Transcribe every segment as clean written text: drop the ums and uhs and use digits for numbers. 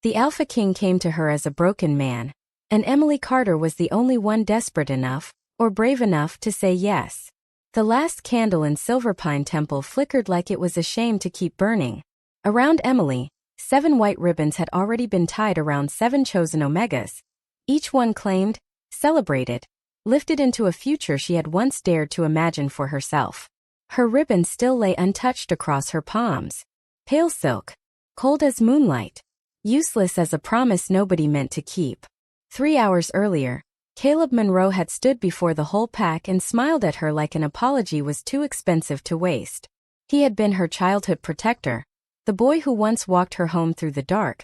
The Alpha King came to her as a broken man, and Emily Carter was the only one desperate enough, or brave enough to say yes. The last candle in Silverpine Temple flickered like it was ashamed to keep burning. Around Emily, 7 white ribbons had already been tied around 7 chosen Omegas. Each one claimed, celebrated, lifted into a future she had once dared to imagine for herself. Her ribbon still lay untouched across her palms. Pale silk, cold as moonlight, useless as a promise nobody meant to keep. 3 hours earlier, Caleb Monroe had stood before the whole pack and smiled at her like an apology was too expensive to waste. He had been her childhood protector, the boy who once walked her home through the dark,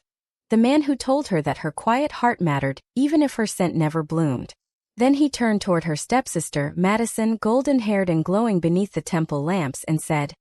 the man who told her that her quiet heart mattered even if her scent never bloomed. Then he turned toward her stepsister, Madison, golden-haired and glowing beneath the temple lamps, and said,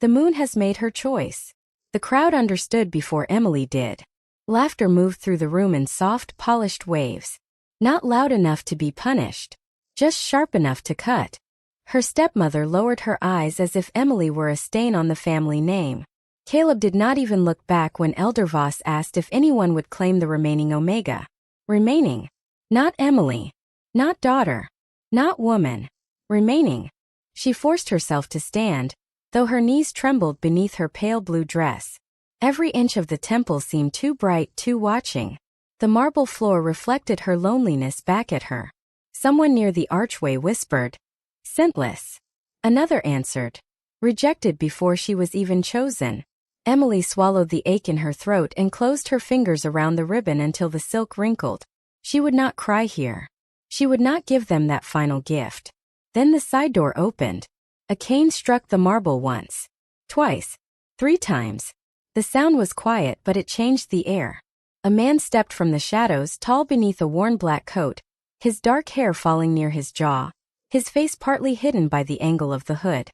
"The moon has made her choice." The crowd understood before Emily did. Laughter moved through the room in soft, polished waves. Not loud enough to be punished, just sharp enough to cut. Her stepmother lowered her eyes as if Emily were a stain on the family name. Caleb did not even look back when Elder Voss asked if anyone would claim the remaining Omega. Remaining. Not Emily. Not daughter. Not woman. Remaining. She forced herself to stand, though her knees trembled beneath her pale blue dress. Every inch of the temple seemed too bright, too watching. The marble floor reflected her loneliness back at her. Someone near the archway whispered, "Scentless." Another answered, "Rejected before she was even chosen." Emily swallowed the ache in her throat and closed her fingers around the ribbon until the silk wrinkled. She would not cry here. She would not give them that final gift. Then the side door opened. A cane struck the marble once, twice, 3 times. The sound was quiet, but it changed the air. A man stepped from the shadows, tall beneath a worn black coat, his dark hair falling near his jaw, his face partly hidden by the angle of the hood.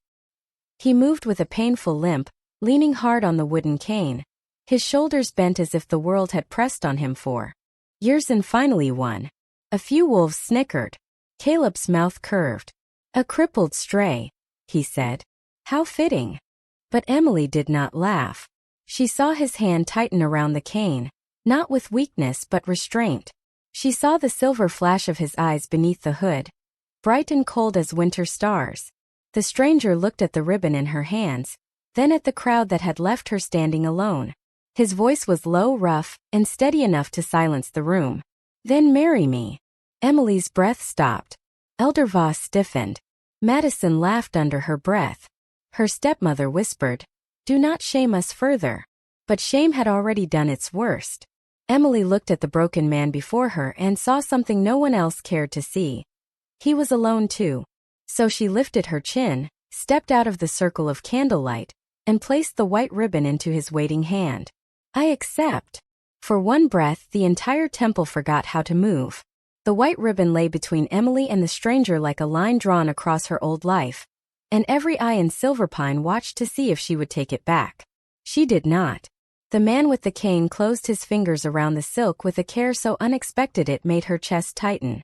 He moved with a painful limp, leaning hard on the wooden cane, his shoulders bent as if the world had pressed on him for years and finally won. A few wolves snickered. Caleb's mouth curved. "A crippled stray," he said. "How fitting." But Emily did not laugh. She saw his hand tighten around the cane, not with weakness but restraint. She saw the silver flash of his eyes beneath the hood, bright and cold as winter stars. The stranger looked at the ribbon in her hands, then at the crowd that had left her standing alone. His voice was low, rough, and steady enough to silence the room. "Then marry me." Emily's breath stopped. Elder Voss stiffened. Madison laughed under her breath. Her stepmother whispered, "Do not shame us further." But shame had already done its worst. Emily looked at the broken man before her and saw something no one else cared to see. He was alone too. So she lifted her chin, stepped out of the circle of candlelight, and placed the white ribbon into his waiting hand. "I accept." For one breath, the entire temple forgot how to move. The white ribbon lay between Emily and the stranger like a line drawn across her old life, and every eye in Silverpine watched to see if she would take it back. She did not. The man with the cane closed his fingers around the silk with a care so unexpected it made her chest tighten.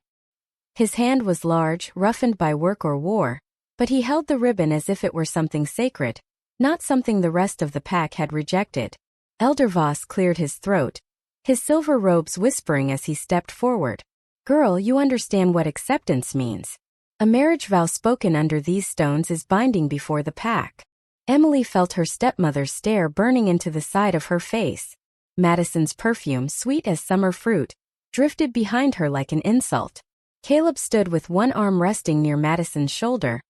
His hand was large, roughened by work or war, but he held the ribbon as if it were something sacred, not something the rest of the pack had rejected. Elder Voss cleared his throat, his silver robes whispering as he stepped forward. "Girl, you understand what acceptance means. A marriage vow spoken under these stones is binding before the pack." Emily felt her stepmother's stare burning into the side of her face. Madison's perfume, sweet as summer fruit, drifted behind her like an insult. Caleb stood with one arm resting near Madison's shoulder,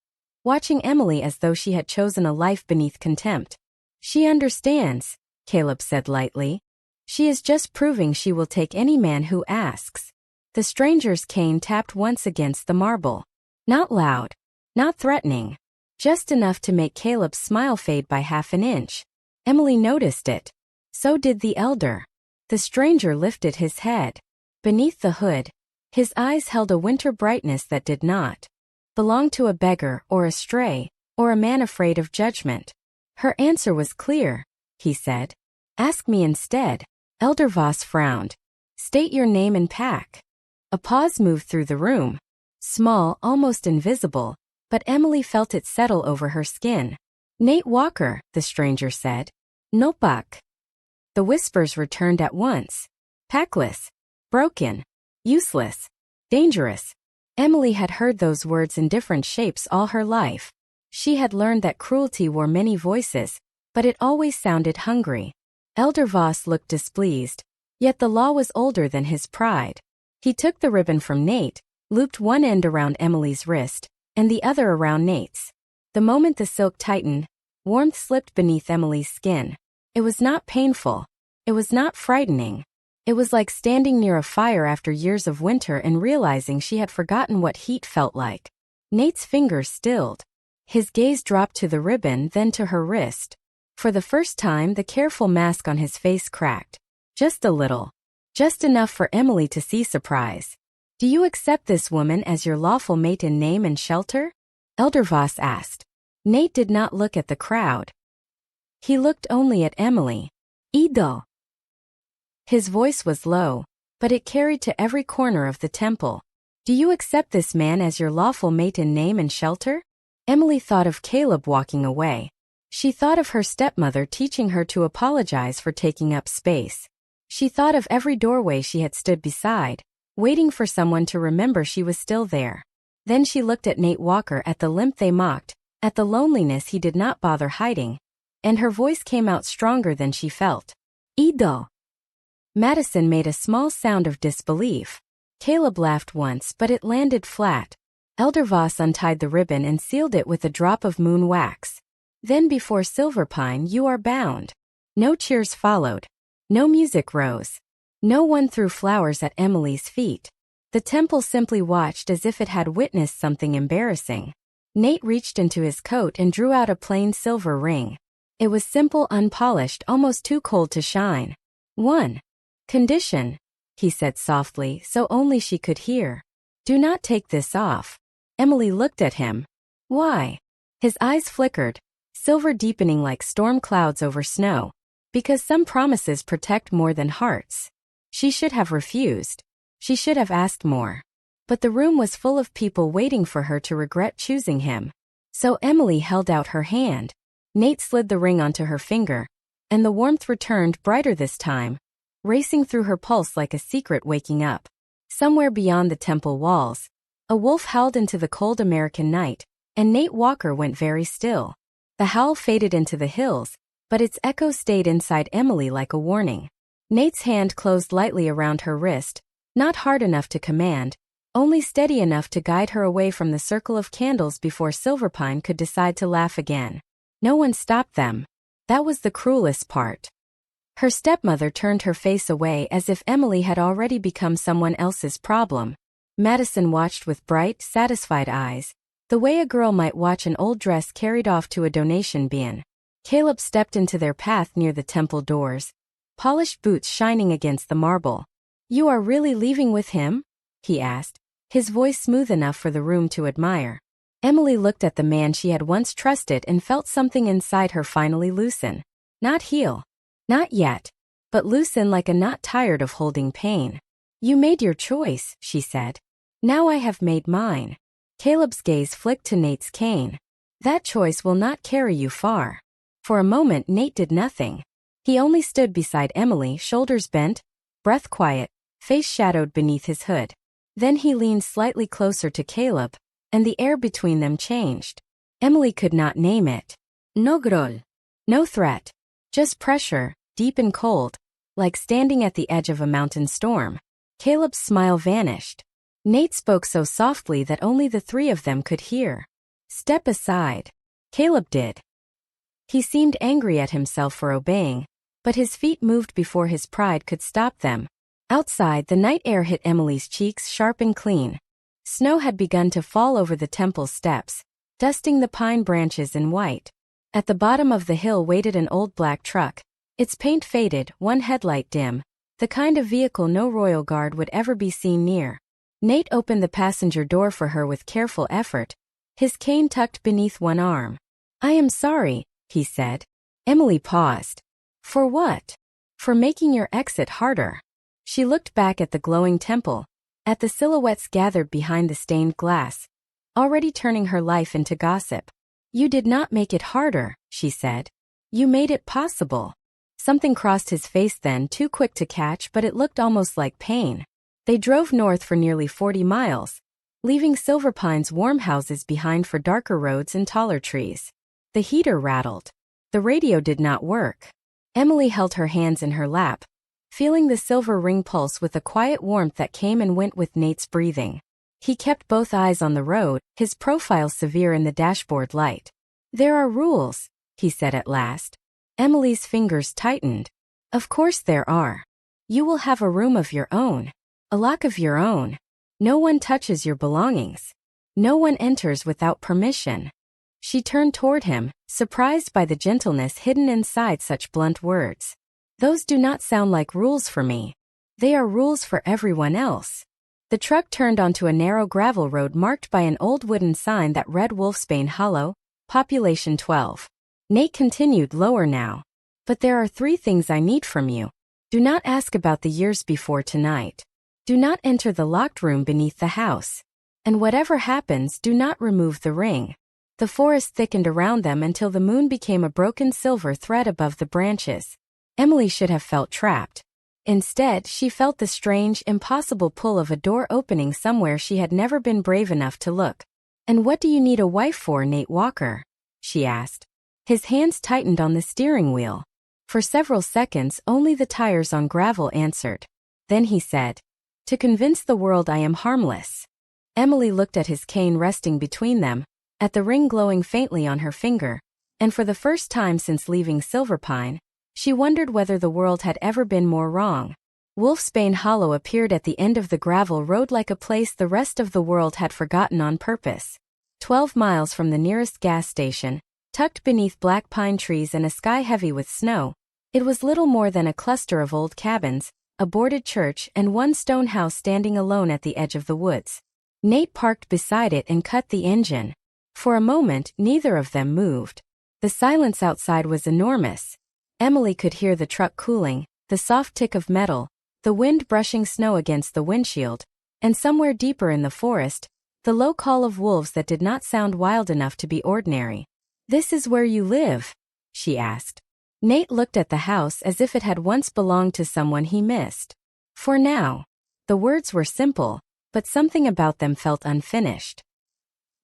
watching Emily as though she had chosen a life beneath contempt. "She understands," Caleb said lightly. "She is just proving she will take any man who asks." The stranger's cane tapped once against the marble. Not loud, not threatening, just enough to make Caleb's smile fade by half an inch. Emily noticed it. So did the elder. The stranger lifted his head. Beneath the hood, his eyes held a winter brightness that did not belong to a beggar or a stray, or a man afraid of judgment. "Her answer was clear," he said. "Ask me instead." Elder Voss frowned. "State your name and pack." A pause moved through the room. Small, almost invisible, but Emily felt it settle over her skin. "Nate Walker," the stranger said. "Nopak." The whispers returned at once. Packless. Broken. Useless. Dangerous. Emily had heard those words in different shapes all her life. She had learned that cruelty wore many voices, but it always sounded hungry. Elder Voss looked displeased, yet the law was older than his pride. He took the ribbon from Nate, looped one end around Emily's wrist, and the other around Nate's. The moment the silk tightened, warmth slipped beneath Emily's skin. It was not painful. It was not frightening. It was like standing near a fire after years of winter and realizing she had forgotten what heat felt like. Nate's fingers stilled. His gaze dropped to the ribbon, then to her wrist. For the first time, the careful mask on his face cracked. Just a little. Just enough for Emily to see surprise. Do you accept this woman as your lawful mate in name and shelter? Elder Voss asked. Nate did not look at the crowd. He looked only at Emily. Ido. His voice was low, but it carried to every corner of the temple. Do you accept this man as your lawful mate in name and shelter? Emily thought of Caleb walking away. She thought of her stepmother teaching her to apologize for taking up space. She thought of every doorway she had stood beside, waiting for someone to remember she was still there. Then she looked at Nate Walker, at the limp they mocked, at the loneliness he did not bother hiding, and her voice came out stronger than she felt. Ido. Madison made a small sound of disbelief. Caleb laughed once, but it landed flat. Elder Voss untied the ribbon and sealed it with a drop of moon wax. Then before Silverpine you are bound. No cheers followed. No music rose. No one threw flowers at Emily's feet. The temple simply watched as if it had witnessed something embarrassing. Nate reached into his coat and drew out a plain silver ring. It was simple, unpolished, almost too cold to shine. One condition, he said softly so only she could hear. Do not take this off. Emily looked at him. Why? His eyes flickered, silver deepening like storm clouds over snow. Because some promises protect more than hearts. She should have refused. She should have asked more. But the room was full of people waiting for her to regret choosing him. So Emily held out her hand. Nate slid the ring onto her finger, and the warmth returned, brighter this time, racing through her pulse like a secret waking up. Somewhere beyond the temple walls, a wolf howled into the cold American night, and Nate Walker went very still. The howl faded into the hills, but its echo stayed inside Emily like a warning. Nate's hand closed lightly around her wrist, not hard enough to command, only steady enough to guide her away from the circle of candles before Silverpine could decide to laugh again. No one stopped them. That was the cruelest part. Her stepmother turned her face away as if Emily had already become someone else's problem. Madison watched with bright, satisfied eyes, the way a girl might watch an old dress carried off to a donation bin. Caleb stepped into their path near the temple doors, polished boots shining against the marble. You are really leaving with him? He asked, his voice smooth enough for the room to admire. Emily looked at the man she had once trusted and felt something inside her finally loosen. Not heal. Not yet. But loosen like a knot tired of holding pain. You made your choice, she said. Now I have made mine. Caleb's gaze flicked to Nate's cane. That choice will not carry you far. For a moment Nate did nothing. He only stood beside Emily, shoulders bent, breath quiet, face shadowed beneath his hood. Then he leaned slightly closer to Caleb, and the air between them changed. Emily could not name it. No groll. No threat. Just pressure, deep and cold, like standing at the edge of a mountain storm. Caleb's smile vanished. Nate spoke so softly that only the three of them could hear. Step aside. Caleb did. He seemed angry at himself for obeying, but his feet moved before his pride could stop them. Outside, the night air hit Emily's cheeks sharp and clean. Snow had begun to fall over the temple steps, dusting the pine branches in white. At the bottom of the hill waited an old black truck, its paint faded, one headlight dim, the kind of vehicle no royal guard would ever be seen near. Nate opened the passenger door for her with careful effort, his cane tucked beneath one arm. I am sorry, he said. Emily paused. For what? For making your exit harder. She looked back at the glowing temple, at the silhouettes gathered behind the stained glass, already turning her life into gossip. You did not make it harder, she said. You made it possible. Something crossed his face then, too quick to catch, but it looked almost like pain. They drove north for nearly 40 miles, leaving Silver Pine's warm houses behind for darker roads and taller trees. The heater rattled. The radio did not work. Emily held her hands in her lap, feeling the silver ring pulse with a quiet warmth that came and went with Nate's breathing. He kept both eyes on the road, his profile severe in the dashboard light. "There are rules," he said at last. Emily's fingers tightened. "Of course there are. You will have a room of your own. A lock of your own. No one touches your belongings. No one enters without permission." She turned toward him, surprised by the gentleness hidden inside such blunt words. "Those do not sound like rules for me. They are rules for everyone else." The truck turned onto a narrow gravel road marked by an old wooden sign that read Wolfsbane Hollow, population 12. Nate continued lower now. "But there are 3 things I need from you. Do not ask about the years before tonight. Do not enter the locked room beneath the house. And whatever happens, do not remove the ring." The forest thickened around them until the moon became a broken silver thread above the branches. Emily should have felt trapped. Instead, she felt the strange, impossible pull of a door opening somewhere she had never been brave enough to look. "And what do you need a wife for, Nate Walker?" she asked. His hands tightened on the steering wheel. For several seconds, only the tires on gravel answered. Then he said, "To convince the world I am harmless." Emily looked at his cane resting between them, at the ring glowing faintly on her finger, and for the first time since leaving Silverpine, she wondered whether the world had ever been more wrong. Wolfsbane Hollow appeared at the end of the gravel road like a place the rest of the world had forgotten on purpose. 12 miles from the nearest gas station, tucked beneath black pine trees and a sky heavy with snow, it was little more than a cluster of old cabins, a boarded church, and one stone house standing alone at the edge of the woods. Nate parked beside it and cut the engine. For a moment, neither of them moved. The silence outside was enormous. Emily could hear the truck cooling, the soft tick of metal, the wind brushing snow against the windshield, and somewhere deeper in the forest, the low call of wolves that did not sound wild enough to be ordinary. "This is where you live?" she asked. Nate looked at the house as if it had once belonged to someone he missed. "For now." The words were simple, but something about them felt unfinished.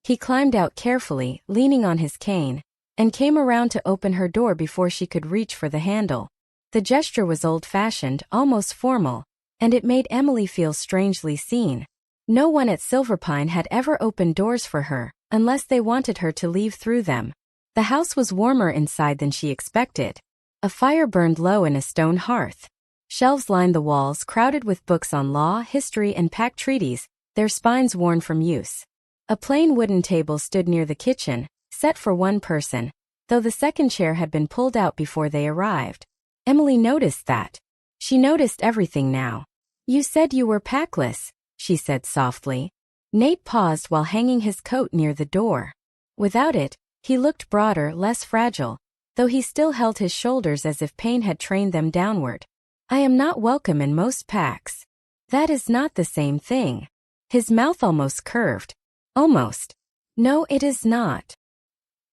He climbed out carefully, leaning on his cane, and came around to open her door before she could reach for the handle. The gesture was old-fashioned, almost formal, and it made Emily feel strangely seen. No one at Silverpine had ever opened doors for her, unless they wanted her to leave through them. The house was warmer inside than she expected. A fire burned low in a stone hearth. Shelves lined the walls, crowded with books on law, history, and packed treaties, their spines worn from use. A plain wooden table stood near the kitchen, set for one person, though the second chair had been pulled out before they arrived. Emily noticed that. She noticed everything now. "You said you were packless," she said softly. Nate paused while hanging his coat near the door. Without it, he looked broader, less fragile, though he still held his shoulders as if pain had trained them downward. "I am not welcome in most packs." "That is not the same thing." His mouth almost curved. "Almost. No, it is not."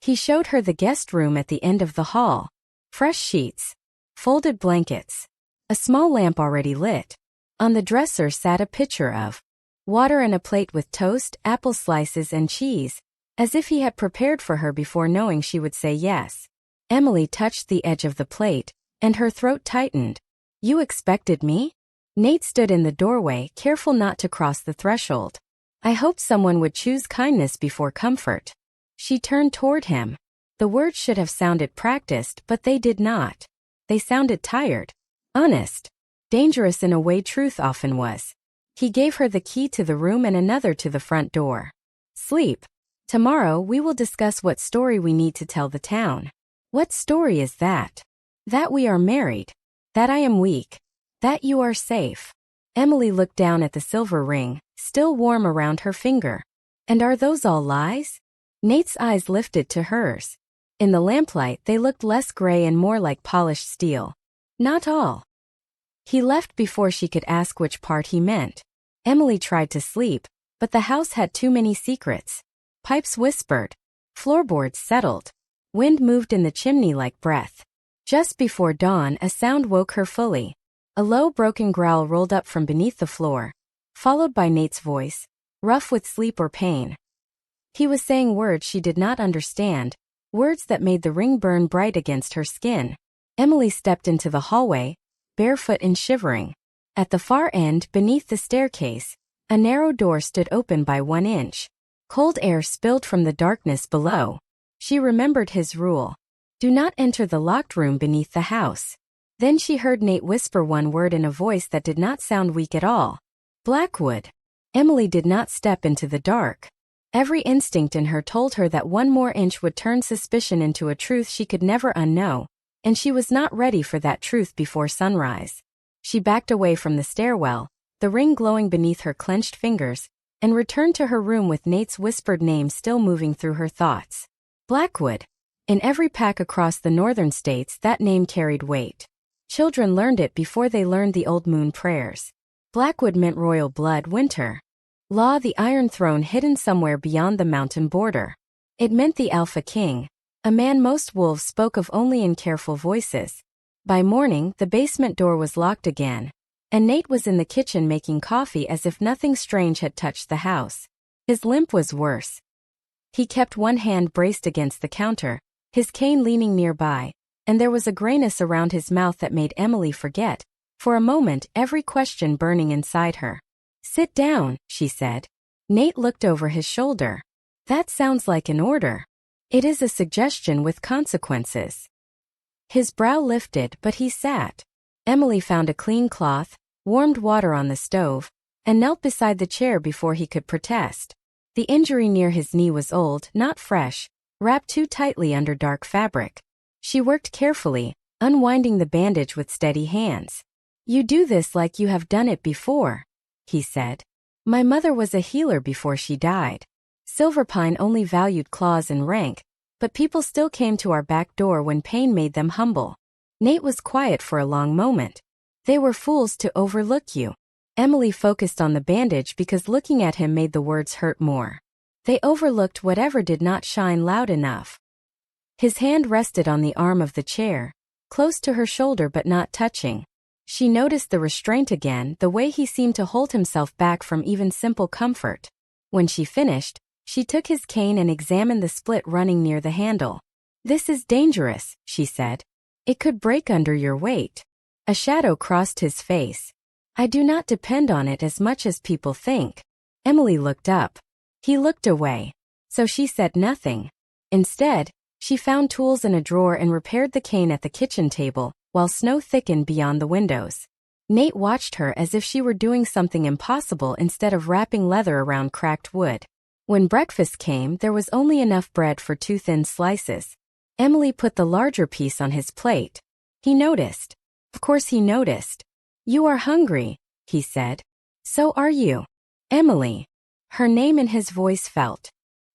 He showed her the guest room at the end of the hall. Fresh sheets. Folded blankets. A small lamp already lit. On the dresser sat a pitcher of water and a plate with toast, apple slices, and cheese, as if he had prepared for her before knowing she would say yes. Emily touched the edge of the plate, and her throat tightened. "You expected me?" Nate stood in the doorway, careful not to cross the threshold. "I hoped someone would choose kindness before comfort." She turned toward him. The words should have sounded practiced, but they did not. They sounded tired. Honest. Dangerous in a way truth often was. He gave her the key to the room and another to the front door. "Sleep. Tomorrow we will discuss what story we need to tell the town." "What story is that?" "That we are married. That I am weak. That you are safe." Emily looked down at the silver ring, still warm around her finger. "And are those all lies?" Nate's eyes lifted to hers. In the lamplight, they looked less gray and more like polished steel. "Not all." He left before she could ask which part he meant. Emily tried to sleep, but the house had too many secrets. Pipes whispered. Floorboards settled. Wind moved in the chimney like breath. Just before dawn, a sound woke her fully. A low, broken growl rolled up from beneath the floor, followed by Nate's voice, rough with sleep or pain. He was saying words she did not understand, words that made the ring burn bright against her skin. Emily stepped into the hallway, barefoot and shivering. At the far end, beneath the staircase, a narrow door stood open by 1 inch. Cold air spilled from the darkness below. She remembered his rule. Do not enter the locked room beneath the house. Then she heard Nate whisper one word in a voice that did not sound weak at all. Blackwood. Emily did not step into the dark. Every instinct in her told her that 1 more inch would turn suspicion into a truth she could never unknow, and she was not ready for that truth before sunrise. She backed away from the stairwell, the ring glowing beneath her clenched fingers, and returned to her room with Nate's whispered name still moving through her thoughts. Blackwood. In every pack across the northern states, that name carried weight. Children learned it before they learned the old moon prayers. Blackwood meant royal blood, winter. Law, the Iron Throne hidden somewhere beyond the mountain border. It meant the Alpha King, a man most wolves spoke of only in careful voices. By morning, the basement door was locked again, and Nate was in the kitchen making coffee as if nothing strange had touched the house. His limp was worse. He kept one hand braced against the counter, his cane leaning nearby, and there was a grayness around his mouth that made Emily forget, for a moment, every question burning inside her. Sit down, she said. Nate looked over his shoulder. That sounds like an order. It is a suggestion with consequences. His brow lifted, but he sat. Emily found a clean cloth, warmed water on the stove, and knelt beside the chair before he could protest. The injury near his knee was old, not fresh, wrapped too tightly under dark fabric. She worked carefully, unwinding the bandage with steady hands. You do this like you have done it before, he said. My mother was a healer before she died. Silverpine only valued claws and rank, but people still came to our back door when pain made them humble. Nate was quiet for a long moment. They were fools to overlook you. Emily focused on the bandage because looking at him made the words hurt more. They overlooked whatever did not shine loud enough. His hand rested on the arm of the chair, close to her shoulder but not touching. She noticed the restraint again, the way he seemed to hold himself back from even simple comfort. When she finished, she took his cane and examined the split running near the handle. This is dangerous, she said. It could break under your weight. A shadow crossed his face. I do not depend on it as much as people think. Emily looked up. He looked away. So she said nothing. Instead, she found tools in a drawer and repaired the cane at the kitchen table, while snow thickened beyond the windows. Nate watched her as if she were doing something impossible instead of wrapping leather around cracked wood. When breakfast came, there was only enough bread for 2 thin slices. Emily put the larger piece on his plate. He noticed. Of course he noticed. You are hungry, he said. So are you. Emily. Her name in his voice felt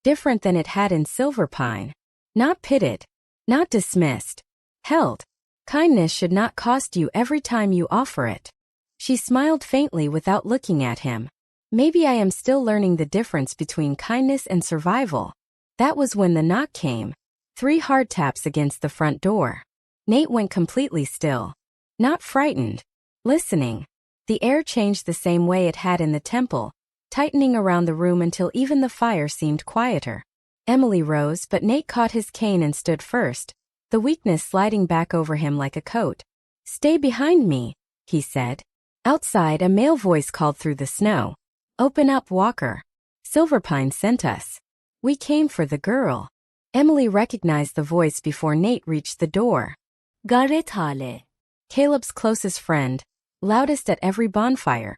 different than it had in Silverpine. Not pitted. Not dismissed. Held. Kindness should not cost you every time you offer it. She smiled faintly without looking at him. Maybe I am still learning the difference between kindness and survival. That was when the knock came. 3 hard taps against the front door. Nate went completely still. Not frightened. Listening. The air changed the same way it had in the temple, tightening around the room until even the fire seemed quieter. Emily rose, but Nate caught his cane and stood first, the weakness sliding back over him like a coat. Stay behind me, he said. Outside, a male voice called through the snow. Open up, Walker. Silverpine sent us. We came for the girl. Emily recognized the voice before Nate reached the door. Gareth Hale. Caleb's closest friend, loudest at every bonfire,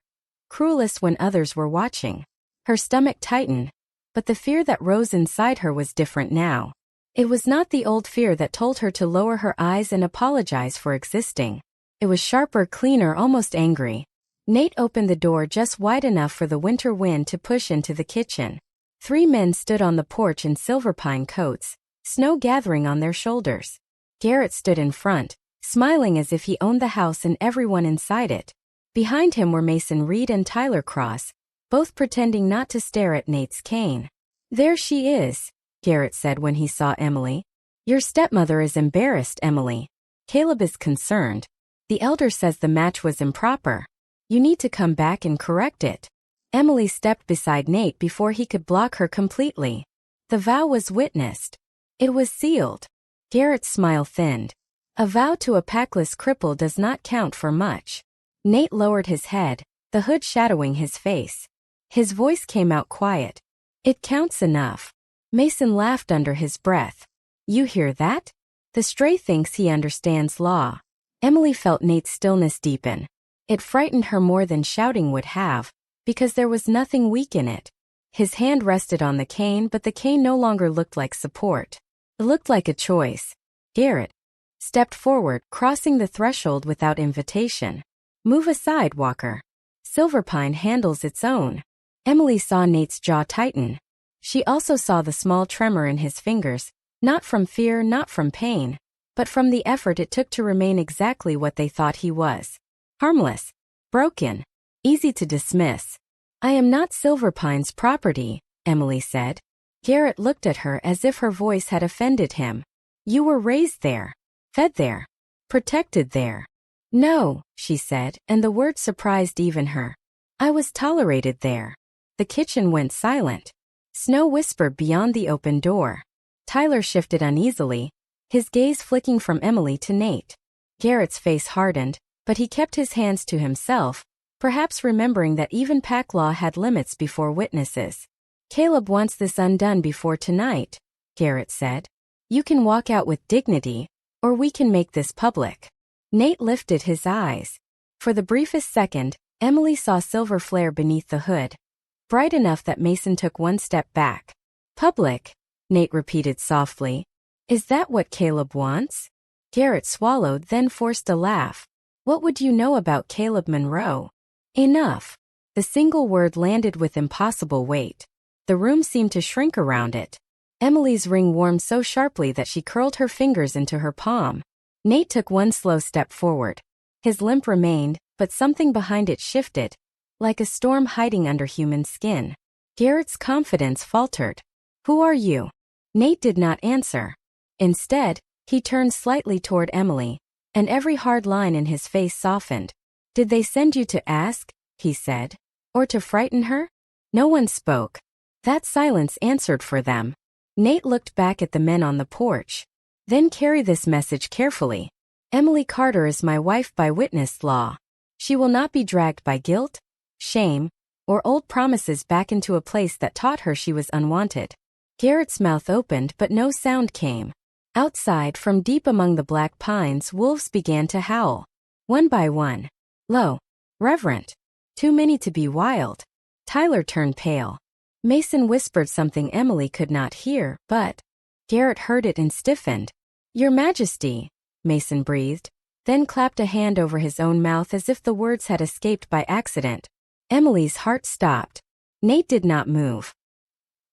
cruelest when others were watching. Her stomach tightened, but the fear that rose inside her was different now. It was not the old fear that told her to lower her eyes and apologize for existing. It was sharper, cleaner, almost angry. Nate opened the door just wide enough for the winter wind to push into the kitchen. 3 men stood on the porch in Silverpine coats, snow gathering on their shoulders. Garrett stood in front, smiling as if he owned the house and everyone inside it. Behind him were Mason Reed and Tyler Cross, both pretending not to stare at Nate's cane. There she is, Garrett said when he saw Emily. Your stepmother is embarrassed, Emily. Caleb is concerned. The elder says the match was improper. You need to come back and correct it. Emily stepped beside Nate before he could block her completely. The vow was witnessed. It was sealed. Garrett's smile thinned. A vow to a packless cripple does not count for much. Nate lowered his head, the hood shadowing his face. His voice came out quiet. It counts enough. Mason laughed under his breath. You hear that? The stray thinks he understands law. Emily felt Nate's stillness deepen. It frightened her more than shouting would have, because there was nothing weak in it. His hand rested on the cane, but the cane no longer looked like support. It looked like a choice. Garrett stepped forward, crossing the threshold without invitation. Move aside, Walker. Silverpine handles its own. Emily saw Nate's jaw tighten. She also saw the small tremor in his fingers, not from fear, not from pain, but from the effort it took to remain exactly what they thought he was. Harmless. Broken. Easy to dismiss. I am not Silverpine's property, Emily said. Garrett looked at her as if her voice had offended him. You were raised there. Fed there. Protected there. No, she said, and the word surprised even her. I was tolerated there. The kitchen went silent. Snow whispered beyond the open door. Tyler shifted uneasily, his gaze flicking from Emily to Nate. Garrett's face hardened, but he kept his hands to himself, perhaps remembering that even pack law had limits before witnesses. Caleb wants this undone before tonight, Garrett said. You can walk out with dignity, or we can make this public. Nate lifted his eyes. For the briefest second, Emily saw silver flare beneath the hood. Bright enough that Mason took one step back. Public, Nate repeated softly. Is that what Caleb wants? Garrett swallowed, then forced a laugh. What would you know about Caleb Monroe? Enough. The single word landed with impossible weight. The room seemed to shrink around it. Emily's ring warmed so sharply that she curled her fingers into her palm. Nate took one slow step forward. His limp remained, but something behind it shifted, like a storm hiding under human skin. Garrett's confidence faltered. Who are you? Nate did not answer. Instead, he turned slightly toward Emily, and every hard line in his face softened. Did they send you to ask, he said, or to frighten her? No one spoke. That silence answered for them. Nate looked back at the men on the porch. Then carry this message carefully. Emily Carter is my wife by witness law. She will not be dragged by guilt, shame, or old promises back into a place that taught her she was unwanted. Garrett's mouth opened, but no sound came. Outside, from deep among the black pines, wolves began to howl. One by one. Low. Reverent. Too many to be wild. Tyler turned pale. Mason whispered something Emily could not hear, but Garrett heard it and stiffened. Your Majesty, Mason breathed, then clapped a hand over his own mouth as if the words had escaped by accident. Emily's heart stopped. Nate did not move.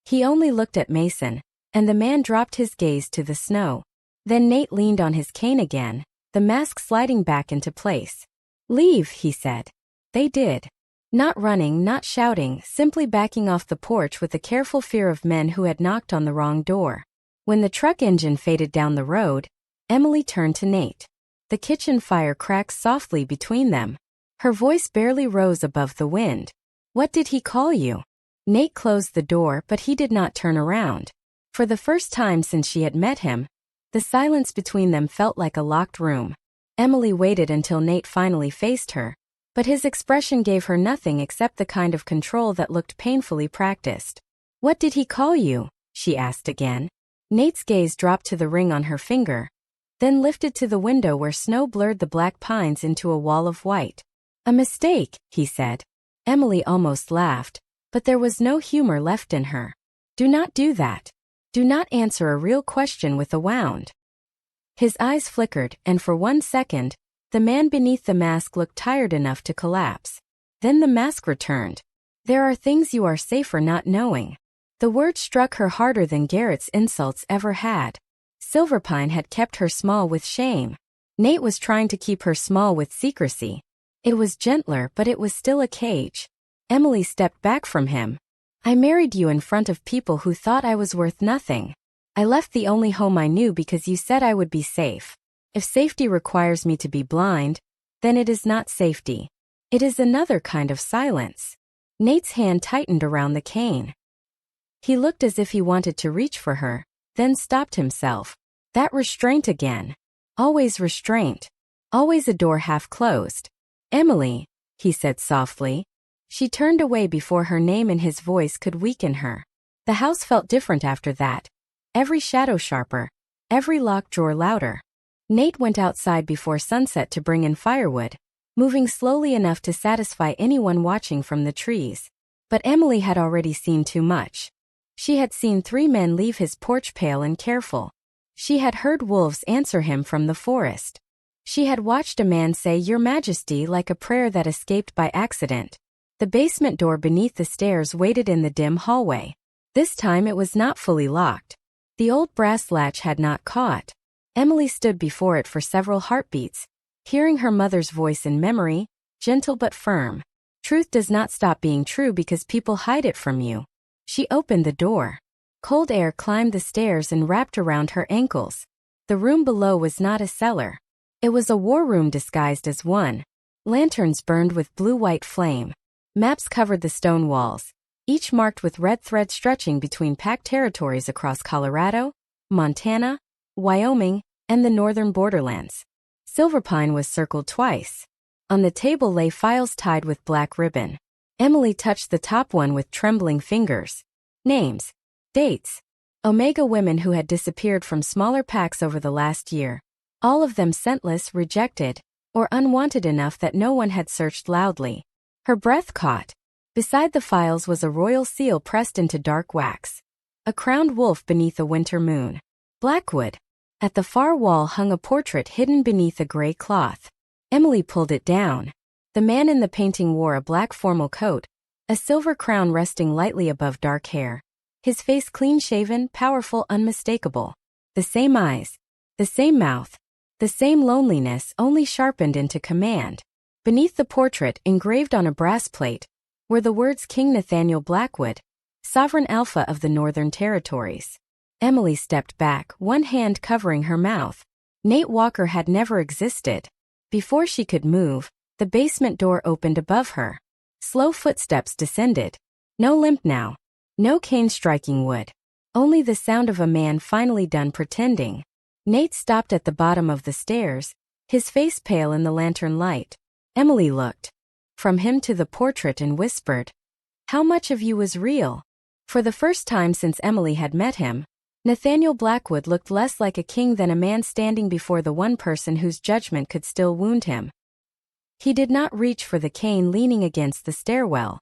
He only looked at Mason, and the man dropped his gaze to the snow. Then Nate leaned on his cane again, the mask sliding back into place. Leave, he said. They did. Not running, not shouting, simply backing off the porch with the careful fear of men who had knocked on the wrong door. When the truck engine faded down the road, Emily turned to Nate. The kitchen fire cracked softly between them. Her voice barely rose above the wind. What did he call you? Nate closed the door, but he did not turn around. For the first time since she had met him, the silence between them felt like a locked room. Emily waited until Nate finally faced her, but his expression gave her nothing except the kind of control that looked painfully practiced. What did he call you? She asked again. Nate's gaze dropped to the ring on her finger, then lifted to the window where snow blurred the black pines into a wall of white. A mistake, he said. Emily almost laughed, but there was no humor left in her. Do not do that. Do not answer a real question with a wound. His eyes flickered, and for 1 second, the man beneath the mask looked tired enough to collapse. Then the mask returned. There are things you are safer not knowing. The word struck her harder than Garrett's insults ever had. Silverpine had kept her small with shame. Nate was trying to keep her small with secrecy. It was gentler, but it was still a cage. Emily stepped back from him. I married you in front of people who thought I was worth nothing. I left the only home I knew because you said I would be safe. If safety requires me to be blind, then it is not safety. It is another kind of silence. Nate's hand tightened around the cane. He looked as if he wanted to reach for her, then stopped himself. That restraint again. Always restraint. Always a door half closed. Emily, he said softly. She turned away before her name and his voice could weaken her. The house felt different after that. Every shadow sharper. Every locked drawer louder. Nate went outside before sunset to bring in firewood, moving slowly enough to satisfy anyone watching from the trees. But Emily had already seen too much. She had seen 3 men leave his porch pale and careful. She had heard wolves answer him from the forest. She had watched a man say "Your Majesty" like a prayer that escaped by accident. The basement door beneath the stairs waited in the dim hallway. This time it was not fully locked. The old brass latch had not caught. Emily stood before it for several heartbeats, hearing her mother's voice in memory, gentle but firm. Truth does not stop being true because people hide it from you. She opened the door. Cold air climbed the stairs and wrapped around her ankles. The room below was not a cellar. It was a war room disguised as one. Lanterns burned with blue-white flame. Maps covered the stone walls, each marked with red thread stretching between packed territories across Colorado, Montana, Wyoming, and the northern borderlands. Silverpine was circled twice. On the table lay files tied with black ribbon. Emily touched the top one with trembling fingers. Names. Dates. Omega women who had disappeared from smaller packs over the last year. All of them scentless, rejected, or unwanted enough that no one had searched loudly. Her breath caught. Beside the files was a royal seal pressed into dark wax. A crowned wolf beneath a winter moon. Blackwood. At the far wall hung a portrait hidden beneath a gray cloth. Emily pulled it down. The man in the painting wore a black formal coat, a silver crown resting lightly above dark hair. His face clean-shaven, powerful, unmistakable. The same eyes. The same mouth. The same loneliness, only sharpened into command. Beneath the portrait, engraved on a brass plate, were the words King Nathaniel Blackwood, Sovereign Alpha of the Northern Territories. Emily stepped back, one hand covering her mouth. Nate Walker had never existed. Before she could move, the basement door opened above her. Slow footsteps descended. No limp now. No cane striking wood. Only the sound of a man finally done pretending. Nate stopped at the bottom of the stairs, his face pale in the lantern light. Emily looked from him to the portrait and whispered, "How much of you was real?" For the first time since Emily had met him, Nathaniel Blackwood looked less like a king than a man standing before the one person whose judgment could still wound him. He did not reach for the cane leaning against the stairwell.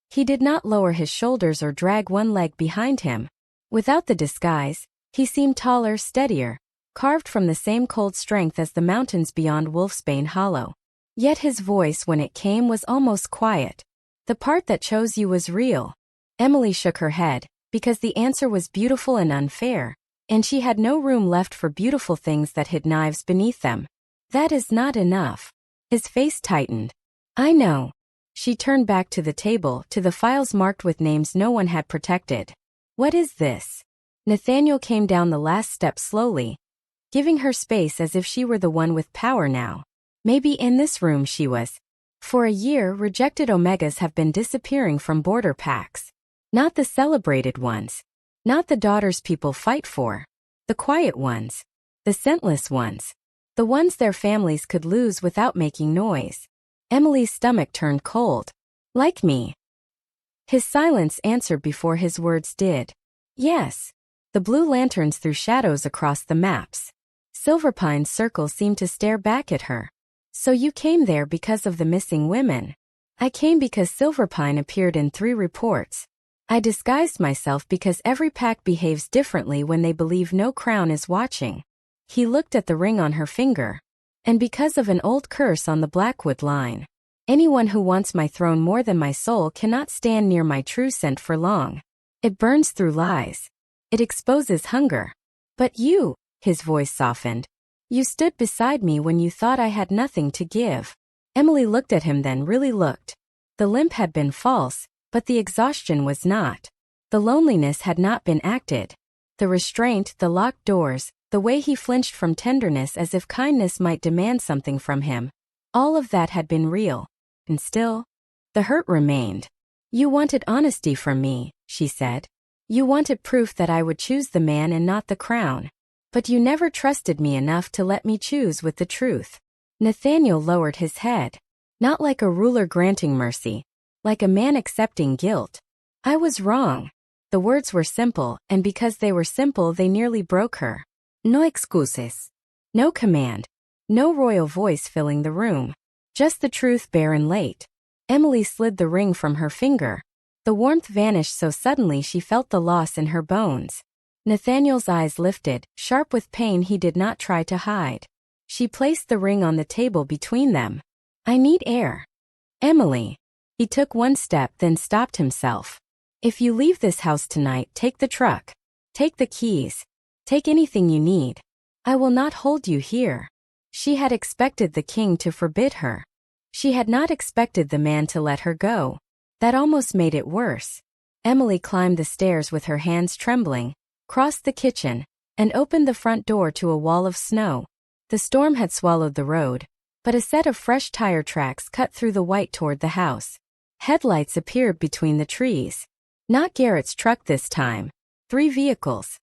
He did not lower his shoulders or drag one leg behind him. Without the disguise, he seemed taller, steadier, carved from the same cold strength as the mountains beyond Wolfsbane Hollow. Yet his voice when it came was almost quiet. "The part that chose you was real." Emily shook her head, because the answer was beautiful and unfair, and she had no room left for beautiful things that hid knives beneath them. "That is not enough." His face tightened. "I know." She turned back to the table, to the files marked with names no one had protected. "What is this?" Nathaniel came down the last step slowly, giving her space as if she were the one with power now. Maybe in this room she was. For a year, rejected Omegas have been disappearing from border packs. Not the celebrated ones. Not the daughters people fight for. The quiet ones. The scentless ones. The ones their families could lose without making noise. Emily's stomach turned cold. "Like me." His silence answered before his words did. "Yes." The blue lanterns threw shadows across the maps. Silverpine's circle seemed to stare back at her. "So you came there because of the missing women." "I came because Silverpine appeared in 3 reports. I disguised myself because every pack behaves differently when they believe no crown is watching." He looked at the ring on her finger. "And because of an old curse on the Blackwood line. Anyone who wants my throne more than my soul cannot stand near my true scent for long. It burns through lies. It exposes hunger. But you," his voice softened, "you stood beside me when you thought I had nothing to give." Emily looked at him, then really looked. The limp had been false, but the exhaustion was not. The loneliness had not been acted. The restraint, the locked doors, the way he flinched from tenderness as if kindness might demand something from him. All of that had been real. And still, the hurt remained. "You wanted honesty from me," she said. "You wanted proof that I would choose the man and not the crown. But you never trusted me enough to let me choose with the truth." Nathaniel lowered his head. Not like a ruler granting mercy, like a man accepting guilt. "I was wrong." The words were simple, and because they were simple they nearly broke her. No excuses. No command. No royal voice filling the room. Just the truth bare and late. Emily slid the ring from her finger. The warmth vanished so suddenly she felt the loss in her bones. Nathaniel's eyes lifted, sharp with pain he did not try to hide. She placed the ring on the table between them. "I need air." "Emily." He took one step then stopped himself. "If you leave this house tonight, take the truck. Take the keys. Take anything you need. I will not hold you here." She had expected the king to forbid her. She had not expected the man to let her go. That almost made it worse. Emily climbed the stairs with her hands trembling, crossed the kitchen, and opened the front door to a wall of snow. The storm had swallowed the road, but a set of fresh tire tracks cut through the white toward the house. Headlights appeared between the trees. Not Garrett's truck this time. 3 vehicles.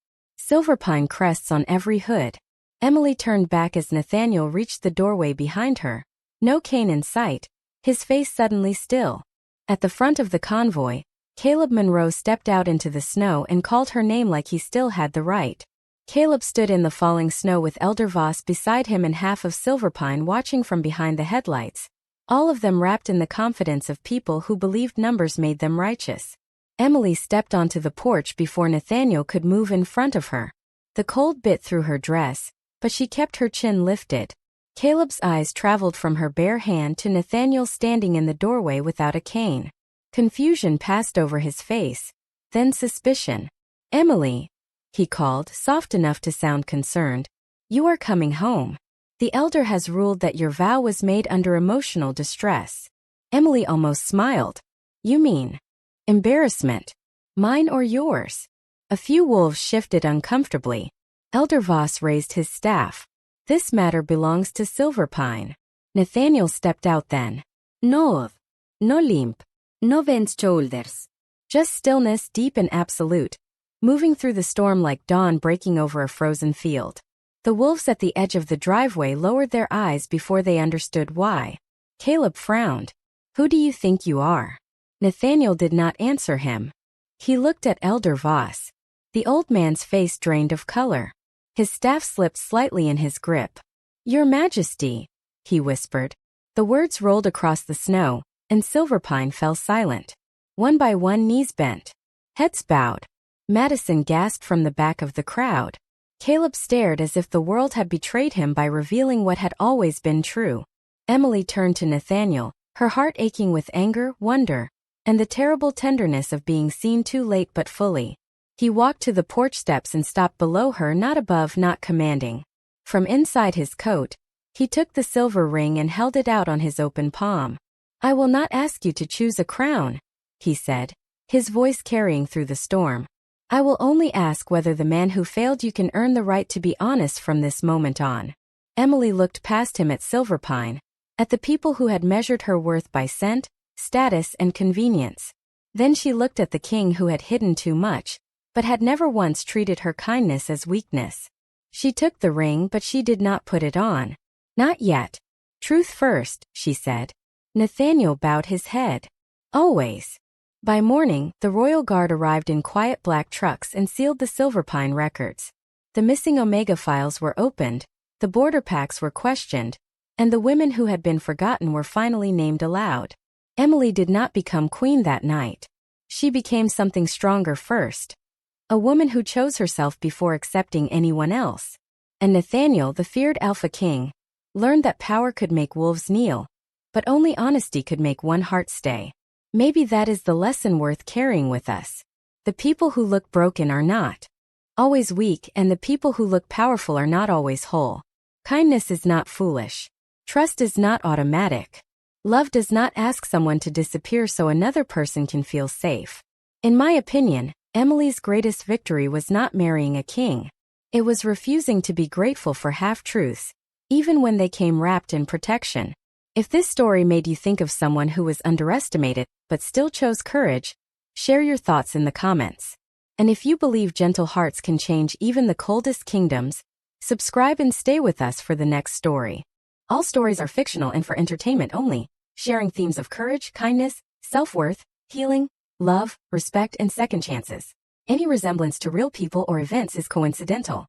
Silver pine crests on every hood. Emily turned back as Nathaniel reached the doorway behind her. No Kane in sight, his face suddenly still. At the front of the convoy, Caleb Monroe stepped out into the snow and called her name like he still had the right. Caleb stood in the falling snow with Elder Voss beside him and half of Silverpine watching from behind the headlights, all of them wrapped in the confidence of people who believed numbers made them righteous. Emily stepped onto the porch before Nathaniel could move in front of her. The cold bit through her dress, but she kept her chin lifted. Caleb's eyes traveled from her bare hand to Nathaniel standing in the doorway without a cane. Confusion passed over his face, then suspicion. "Emily," he called, soft enough to sound concerned. "You are coming home. The elder has ruled that your vow was made under emotional distress." Emily almost smiled. "You mean embarrassment? Mine or yours?" A few wolves shifted uncomfortably. Elder Voss raised his staff. "This matter belongs to Silverpine." Nathaniel stepped out then. No limp. No bent shoulders. Just stillness deep and absolute, moving through the storm like dawn breaking over a frozen field. The wolves at the edge of the driveway lowered their eyes before they understood why. Caleb frowned. "Who do you think you are?" Nathaniel did not answer him. He looked at Elder Voss. The old man's face drained of color. His staff slipped slightly in his grip. "Your Majesty," he whispered. The words rolled across the snow, and Silverpine fell silent. One by one knees bent. Heads bowed. Madison gasped from the back of the crowd. Caleb stared as if the world had betrayed him by revealing what had always been true. Emily turned to Nathaniel, her heart aching with anger, wonder, and the terrible tenderness of being seen too late but fully. He walked to the porch steps and stopped below her, not above, not commanding. From inside his coat, he took the silver ring and held it out on his open palm. "I will not ask you to choose a crown," he said, his voice carrying through the storm. "I will only ask whether the man who failed you can earn the right to be honest from this moment on." Emily looked past him at Silverpine, at the people who had measured her worth by scent, status, and convenience. Then she looked at the king who had hidden too much, but had never once treated her kindness as weakness. She took the ring, but she did not put it on. "Not yet. Truth first," she said. Nathaniel bowed his head. "Always." By morning, the royal guard arrived in quiet black trucks and sealed the Silverpine records. The missing Omega files were opened, the border packs were questioned, and the women who had been forgotten were finally named aloud. Emily did not become queen that night. She became something stronger first. A woman who chose herself before accepting anyone else. And Nathaniel, the feared Alpha King, learned that power could make wolves kneel, but only honesty could make one heart stay. Maybe that is the lesson worth carrying with us. The people who look broken are not always weak, and the people who look powerful are not always whole. Kindness is not foolish. Trust is not automatic. Love does not ask someone to disappear so another person can feel safe. In my opinion, Emily's greatest victory was not marrying a king. It was refusing to be grateful for half-truths, even when they came wrapped in protection. If this story made you think of someone who was underestimated but still chose courage, share your thoughts in the comments. And if you believe gentle hearts can change even the coldest kingdoms, subscribe and stay with us for the next story. All stories are fictional and for entertainment only, sharing themes of courage, kindness, self-worth, healing, love, respect, and second chances. Any resemblance to real people or events is coincidental.